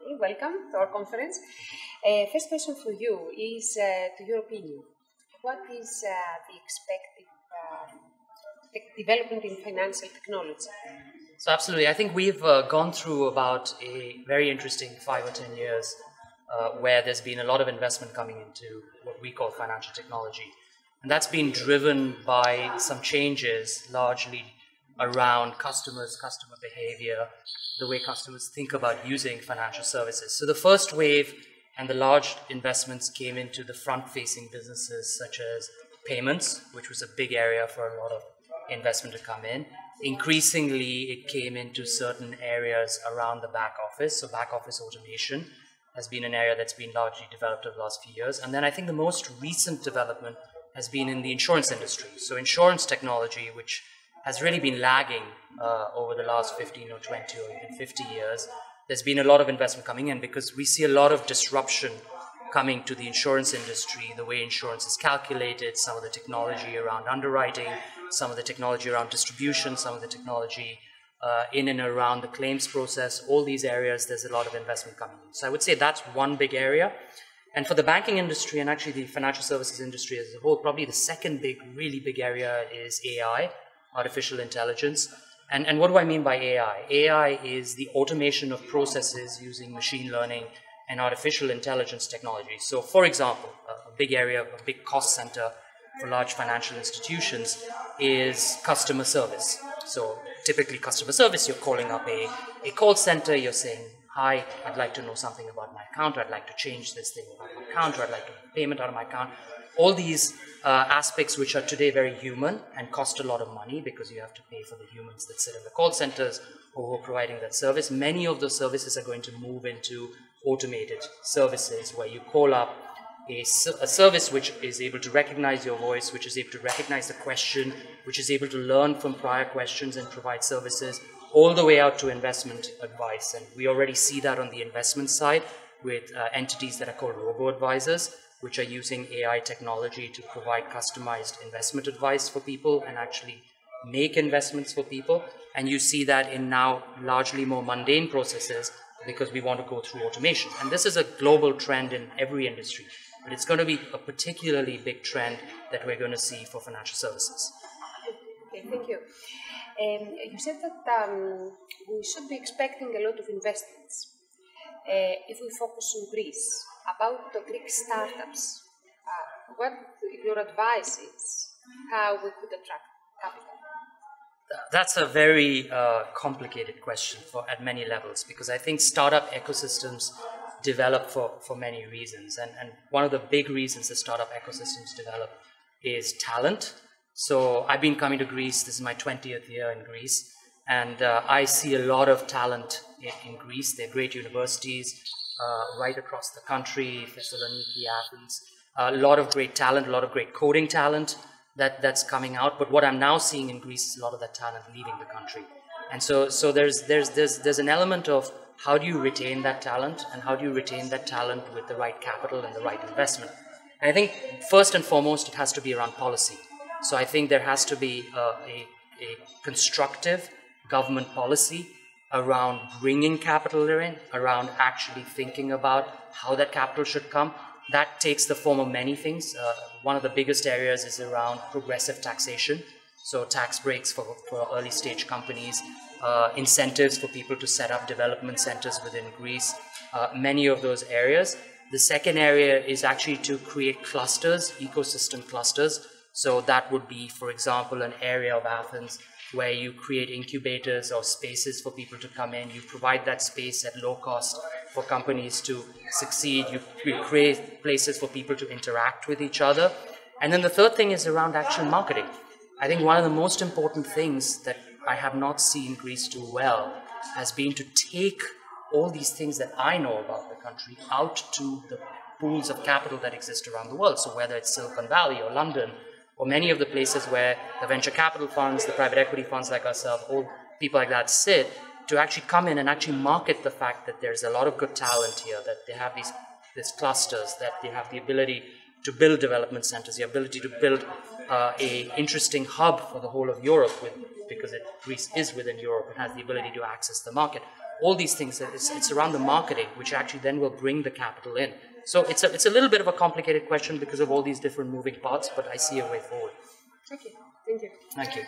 people. Welcome to our conference. First question for you is, to your opinion, what is the expected development in financial technology? So absolutely, I think we've gone through about a very interesting 5 or 10 years where there's been a lot of investment coming into what we call financial technology. And that's been driven by some changes largely around customer behavior, the way customers think about using financial services. So the first wave and the large investments came into the front-facing businesses such as payments, which was a big area for a lot of investment to come in. Increasingly, it came into certain areas around the back office. So back office automation has been an area that's been largely developed over the last few years. And then I think the most recent development has been in the insurance industry. So insurance technology, which has really been lagging over the last 15 or 20 or even 50 years. There's been a lot of investment coming in because we see a lot of disruption coming to the insurance industry, the way insurance is calculated, some of the technology around underwriting, some of the technology around distribution, some of the technology in and around the claims process. All these areas, there's a lot of investment coming in. So I would say that's one big area. And for the banking industry and actually the financial services industry as a whole, probably the second really big area is AI, artificial intelligence. And what do I mean by AI? AI is the automation of processes using machine learning and artificial intelligence technology. So for example, a big area, a big cost center for large financial institutions is customer service. So typically customer service, you're calling up a call center, you're saying, hi, I'd like to know something about my account, or I'd like to change this thing about my account, or I'd like to make a payment out of my account. All these aspects which are today very human and cost a lot of money because you have to pay for the humans that sit in the call centers or who are providing that service. Many of those services are going to move into automated services where you call up a service which is able to recognize your voice, which is able to recognize the question, which is able to learn from prior questions and provide services all the way out to investment advice. And we already see that on the investment side with entities that are called robo-advisors, which are using AI technology to provide customized investment advice for people and actually make investments for people. And you see that in now largely more mundane processes because we want to go through automation. And this is a global trend in every industry, but it's going to be a particularly big trend that we're going to see for financial services. Okay, thank you. You said that we should be expecting a lot of investments. If we focus on Greece, about the Greek startups, what your advice is, how we could attract capital? That's a very complicated question at many levels because I think startup ecosystems develop for many reasons. And one of the big reasons that startup ecosystems develop is talent. So I've been coming to Greece, this is my 20th year in Greece, and I see a lot of talent in Greece. They're great universities right across the country, Thessaloniki, Athens. A lot of great talent, a lot of great coding talent that's coming out. But what I'm now seeing in Greece is a lot of that talent leaving the country. And so there's an element of how do you retain that talent and how do you retain that talent with the right capital and the right investment. And I think first and foremost, it has to be around policy. So I think there has to be a constructive government policy around bringing capital in, around actually thinking about how that capital should come. That takes the form of many things. One of the biggest areas is around progressive taxation. So tax breaks for early stage companies, incentives for people to set up development centers within Greece, many of those areas. The second area is actually to create clusters, ecosystem clusters. So that would be, for example, an area of Athens where you create incubators or spaces for people to come in. You provide that space at low cost for companies to succeed. You create places for people to interact with each other. And then the third thing is around actual marketing. I think one of the most important things that I have not seen Greece do well has been to take all these things that I know about the country out to the pools of capital that exist around the world. So whether it's Silicon Valley or London, or many of the places where the venture capital funds, the private equity funds like ourselves, all people like that sit, to actually come in and actually market the fact that there's a lot of good talent here, that they have these clusters, that they have the ability to build development centers, the ability to build a interesting hub for the whole of Europe, because Greece is within Europe and has the ability to access the market. all these things. It's around the marketing, which actually then will bring the capital in. So it's a little bit of a complicated question because of all these different moving parts, but I see a way forward. Okay, thank you. Thank you.